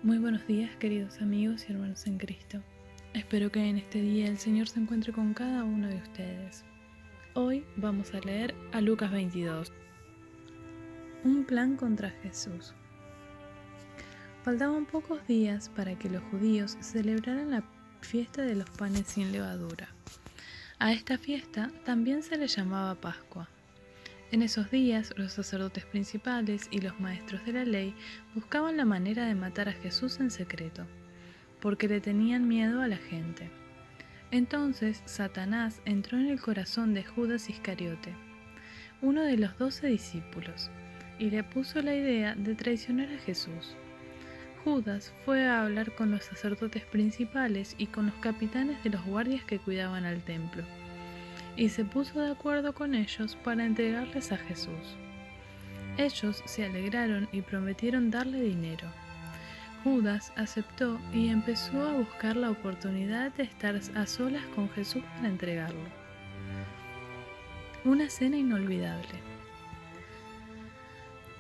Muy buenos días, queridos amigos y hermanos en Cristo. Espero que en este día el Señor se encuentre con cada uno de ustedes. Hoy vamos a leer a Lucas 22. Un plan contra Jesús. Faltaban pocos días para que los judíos celebraran la fiesta de los panes sin levadura. A esta fiesta también se le llamaba Pascua. En esos días, los sacerdotes principales y los maestros de la ley buscaban la manera de matar a Jesús en secreto, porque le tenían miedo a la gente. Entonces Satanás entró en el corazón de Judas Iscariote, uno de los 12 discípulos, y le puso la idea de traicionar a Jesús. Judas fue a hablar con los sacerdotes principales y con los capitanes de los guardias que cuidaban al templo, y se puso de acuerdo con ellos para entregarles a Jesús. Ellos se alegraron y prometieron darle dinero. Judas aceptó y empezó a buscar la oportunidad de estar a solas con Jesús para entregarlo. Una cena inolvidable.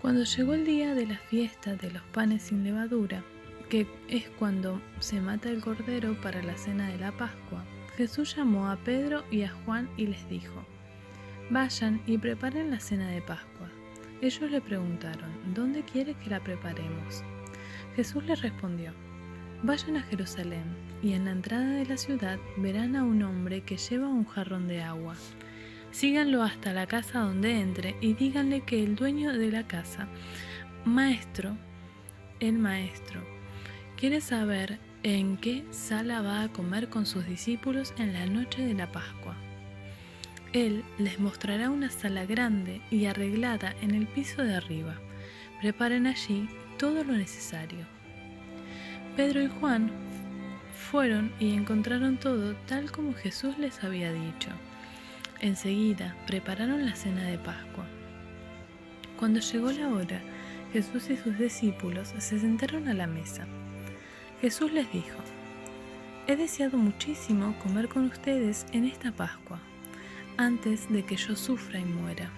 Cuando llegó el día de la fiesta de los panes sin levadura, que es cuando se mata el cordero para la cena de la Pascua, Jesús llamó a Pedro y a Juan y les dijo: «Vayan y preparen la cena de Pascua». Ellos le preguntaron: «¿Dónde quiere que la preparemos?». Jesús les respondió: «Vayan a Jerusalén, y en la entrada de la ciudad verán a un hombre que lleva un jarrón de agua. Síganlo hasta la casa donde entre y díganle que el dueño de la casa, el maestro, quiere saber en qué sala va a comer con sus discípulos en la noche de la Pascua. Él les mostrará una sala grande y arreglada en el piso de arriba. Preparen allí todo lo necesario». Pedro y Juan fueron y encontraron todo tal como Jesús les había dicho. Enseguida prepararon la cena de Pascua. Cuando llegó la hora, Jesús y sus discípulos se sentaron a la mesa. Jesús les dijo: «He deseado muchísimo comer con ustedes en esta Pascua, antes de que yo sufra y muera,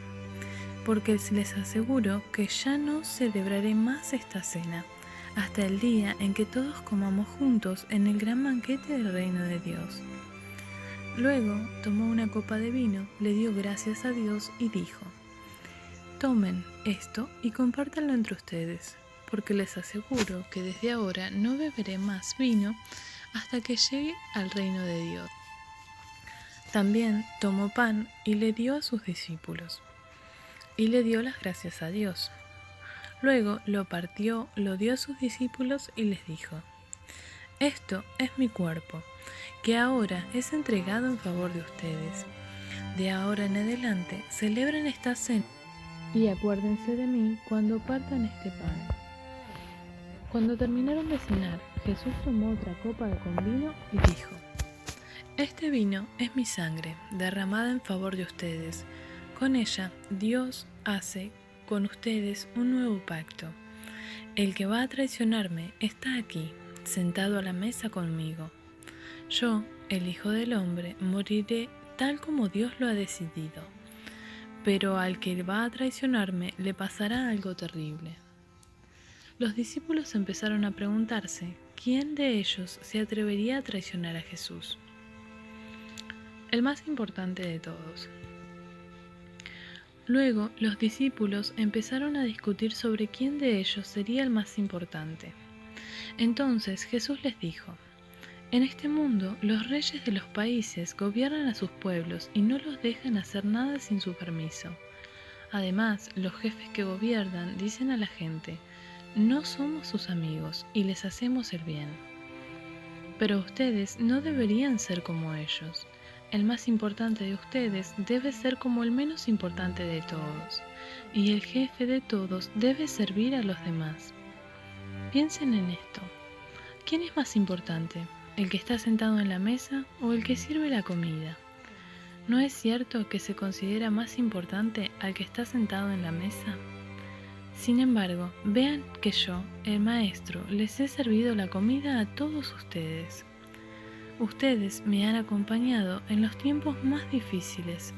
porque les aseguro que ya no celebraré más esta cena, hasta el día en que todos comamos juntos en el gran banquete del reino de Dios». Luego tomó una copa de vino, le dio gracias a Dios y dijo: «Tomen esto y compártanlo entre ustedes, porque les aseguro que desde ahora no beberé más vino hasta que llegue al reino de Dios». También tomó pan y le dio a sus discípulos, y le dio las gracias a Dios. Luego lo partió, lo dio a sus discípulos y les dijo: «Esto es mi cuerpo, que ahora es entregado en favor de ustedes. De ahora en adelante celebren esta cena y acuérdense de mí cuando partan este pan». Cuando terminaron de cenar, Jesús tomó otra copa con vino y dijo: «Este vino es mi sangre, derramada en favor de ustedes. Con ella Dios hace con ustedes un nuevo pacto. El que va a traicionarme está aquí, sentado a la mesa conmigo. Yo, el Hijo del Hombre, moriré tal como Dios lo ha decidido, pero al que va a traicionarme le pasará algo terrible». Los discípulos empezaron a preguntarse quién de ellos se atrevería a traicionar a Jesús. El más importante de todos. Luego los discípulos empezaron a discutir sobre quién de ellos sería el más importante. Entonces Jesús les dijo: «En este mundo los reyes de los países gobiernan a sus pueblos y no los dejan hacer nada sin su permiso. Además, los jefes que gobiernan dicen a la gente: no somos sus amigos y les hacemos el bien. Pero ustedes no deberían ser como ellos. El más importante de ustedes debe ser como el menos importante de todos, y el jefe de todos debe servir a los demás. Piensen en esto. ¿Quién es más importante? ¿El que está sentado en la mesa o el que sirve la comida? ¿No es cierto que se considera más importante al que está sentado en la mesa? Sin embargo, vean que yo, el maestro, les he servido la comida a todos ustedes. Ustedes me han acompañado en los tiempos más difíciles.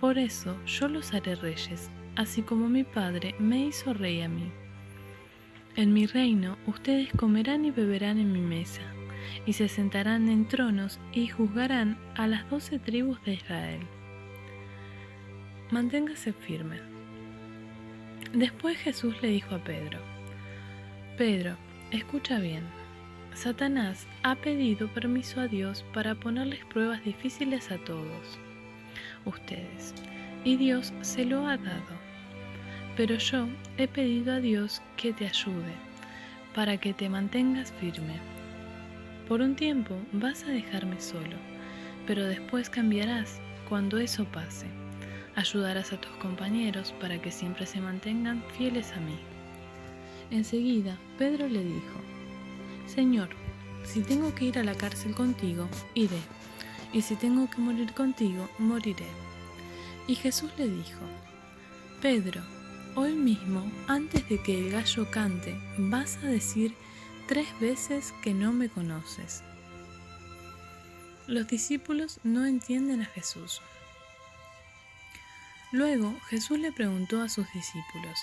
Por eso yo los haré reyes, así como mi Padre me hizo rey a mí. En mi reino ustedes comerán y beberán en mi mesa, y se sentarán en tronos y juzgarán a las 12 tribus de Israel. Manténgase firme. Después Jesús le dijo a Pedro: Pedro, escucha bien. Satanás ha pedido permiso a Dios para ponerles pruebas difíciles a todos ustedes, y Dios se lo ha dado. Pero yo he pedido a Dios que te ayude, para que te mantengas firme. Por un tiempo vas a dejarme solo, pero después cambiarás cuando eso pase. Ayudarás a tus compañeros para que siempre se mantengan fieles a mí. Enseguida, Pedro le dijo: Señor, si tengo que ir a la cárcel contigo, iré, y si tengo que morir contigo, moriré. Y Jesús le dijo: Pedro, hoy mismo, antes de que el gallo cante, vas a decir 3 veces que no me conoces. Los discípulos no entienden a Jesús. Luego Jesús le preguntó a sus discípulos: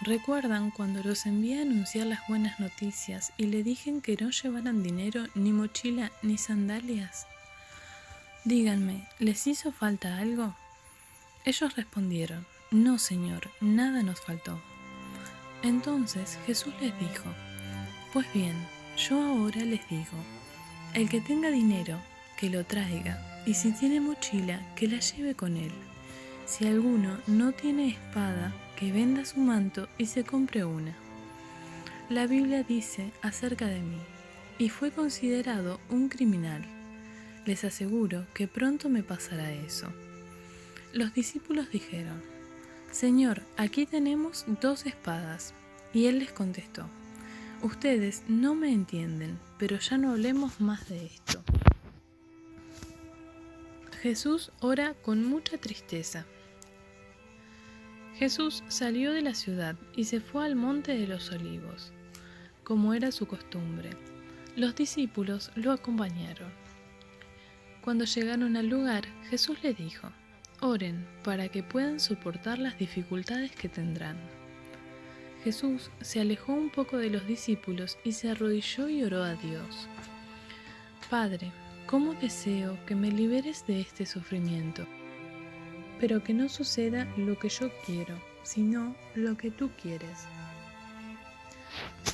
¿recuerdan cuando los envié a anunciar las buenas noticias y le dije que no llevaran dinero, ni mochila, ni sandalias? Díganme, ¿les hizo falta algo? Ellos respondieron: No, Señor, nada nos faltó. Entonces Jesús les dijo: Pues bien, yo ahora les digo, el que tenga dinero, que lo traiga, y si tiene mochila, que la lleve con él. Si alguno no tiene espada, que venda su manto y se compre una. La Biblia dice acerca de mí: y fue considerado un criminal. Les aseguro que pronto me pasará eso. Los discípulos dijeron: Señor, aquí tenemos 2 espadas. Y él les contestó: Ustedes no me entienden, pero ya no hablemos más de esto. Jesús ora con mucha tristeza. Jesús salió de la ciudad y se fue al monte de los Olivos, como era su costumbre. Los discípulos lo acompañaron. Cuando llegaron al lugar, Jesús les dijo: Oren para que puedan soportar las dificultades que tendrán. Jesús se alejó un poco de los discípulos y se arrodilló y oró a Dios: Padre, ¿cómo deseo que me liberes de este sufrimiento? Pero que no suceda lo que yo quiero, sino lo que tú quieres.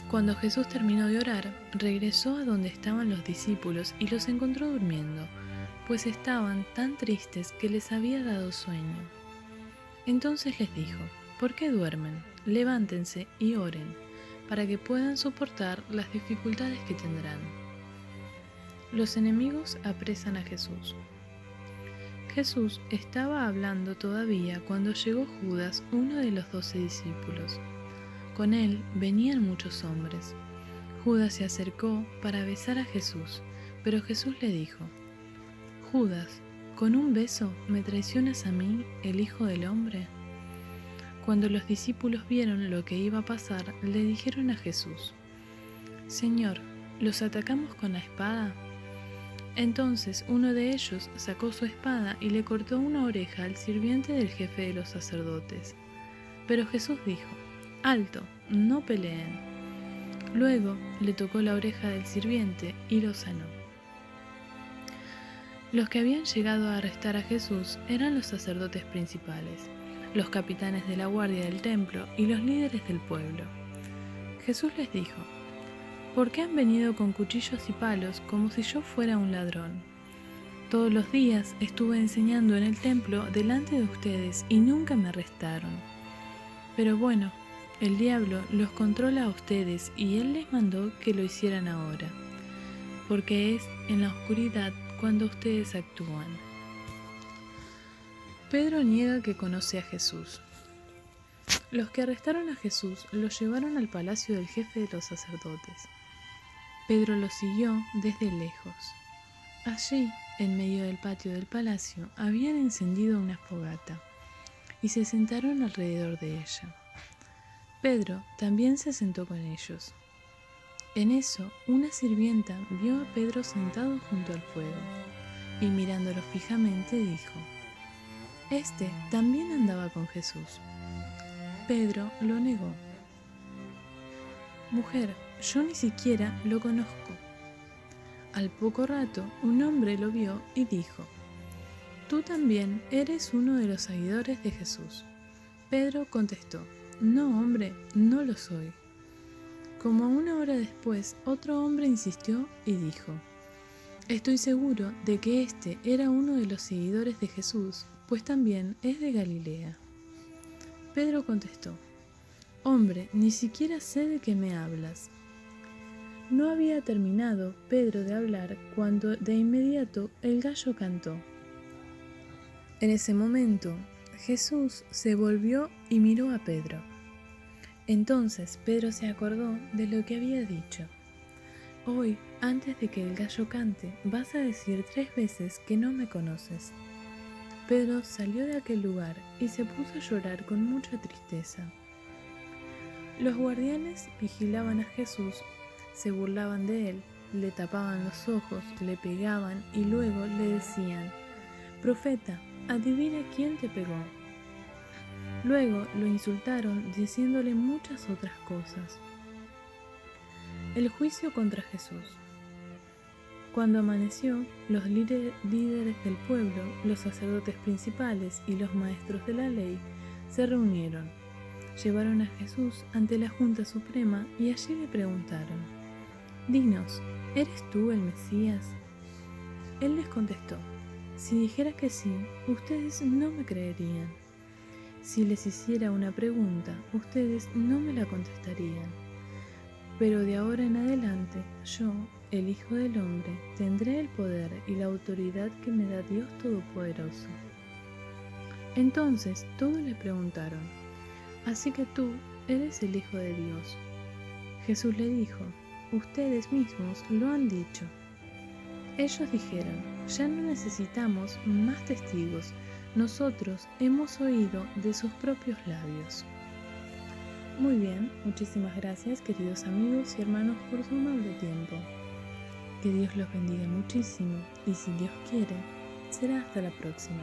Cuando Jesús terminó de orar, regresó a donde estaban los discípulos y los encontró durmiendo, pues estaban tan tristes que les había dado sueño. Entonces les dijo: ¿por qué duermen? Levántense y oren, para que puedan soportar las dificultades que tendrán. Los enemigos apresan a Jesús. Jesús estaba hablando todavía cuando llegó Judas, uno de los 12 discípulos. Con él venían muchos hombres. Judas se acercó para besar a Jesús, pero Jesús le dijo: Judas, ¿con un beso me traicionas a mí, el Hijo del Hombre? Cuando los discípulos vieron lo que iba a pasar, le dijeron a Jesús: Señor, ¿los atacamos con la espada? Entonces uno de ellos sacó su espada y le cortó una oreja al sirviente del jefe de los sacerdotes. Pero Jesús dijo: Alto, no peleen. Luego le tocó la oreja del sirviente y lo sanó. Los que habían llegado a arrestar a Jesús eran los sacerdotes principales, los capitanes de la guardia del templo y los líderes del pueblo. Jesús les dijo: ¿por qué han venido con cuchillos y palos como si yo fuera un ladrón? Todos los días estuve enseñando en el templo delante de ustedes y nunca me arrestaron. Pero bueno, el diablo los controla a ustedes y él les mandó que lo hicieran ahora, porque es en la oscuridad cuando ustedes actúan. Pedro niega que conoce a Jesús. Los que arrestaron a Jesús lo llevaron al palacio del jefe de los sacerdotes. Pedro lo siguió desde lejos. Allí, en medio del patio del palacio, habían encendido una fogata y se sentaron alrededor de ella. Pedro también se sentó con ellos. En eso, una sirvienta vio a Pedro sentado junto al fuego y mirándolo fijamente dijo: Este también andaba con Jesús. Pedro lo negó. «Mujer, yo ni siquiera lo conozco». Al poco rato, un hombre lo vio y dijo: «Tú también eres uno de los seguidores de Jesús». Pedro contestó: «No, hombre, no lo soy». Como una hora después, otro hombre insistió y dijo: «Estoy seguro de que este era uno de los seguidores de Jesús, pues también es de Galilea». Pedro contestó: «Hombre, ni siquiera sé de qué me hablas». No había terminado Pedro de hablar cuando de inmediato el gallo cantó. En ese momento, Jesús se volvió y miró a Pedro. Entonces Pedro se acordó de lo que había dicho: «Hoy, antes de que el gallo cante, vas a decir 3 veces que no me conoces». Pedro salió de aquel lugar y se puso a llorar con mucha tristeza. Los guardianes vigilaban a Jesús, se burlaban de él, le tapaban los ojos, le pegaban y luego le decían: «Profeta, adivina quién te pegó». Luego lo insultaron diciéndole muchas otras cosas. El juicio contra Jesús. Cuando amaneció, los líderes del pueblo, los sacerdotes principales y los maestros de la ley se reunieron. Llevaron a Jesús ante la Junta Suprema y allí le preguntaron: «Dinos, ¿eres tú el Mesías?». Él les contestó: «Si dijera que sí, ustedes no me creerían. Si les hiciera una pregunta, ustedes no me la contestarían. Pero de ahora en adelante, yo, el Hijo del Hombre, tendré el poder y la autoridad que me da Dios Todopoderoso». Entonces todos le preguntaron: «Así que tú eres el Hijo de Dios». Jesús le dijo: «Ustedes mismos lo han dicho». Ellos dijeron: «Ya no necesitamos más testigos, nosotros hemos oído de sus propios labios». Muy bien, muchísimas gracias, queridos amigos y hermanos, por su amable tiempo. Que Dios los bendiga muchísimo y, si Dios quiere, será hasta la próxima.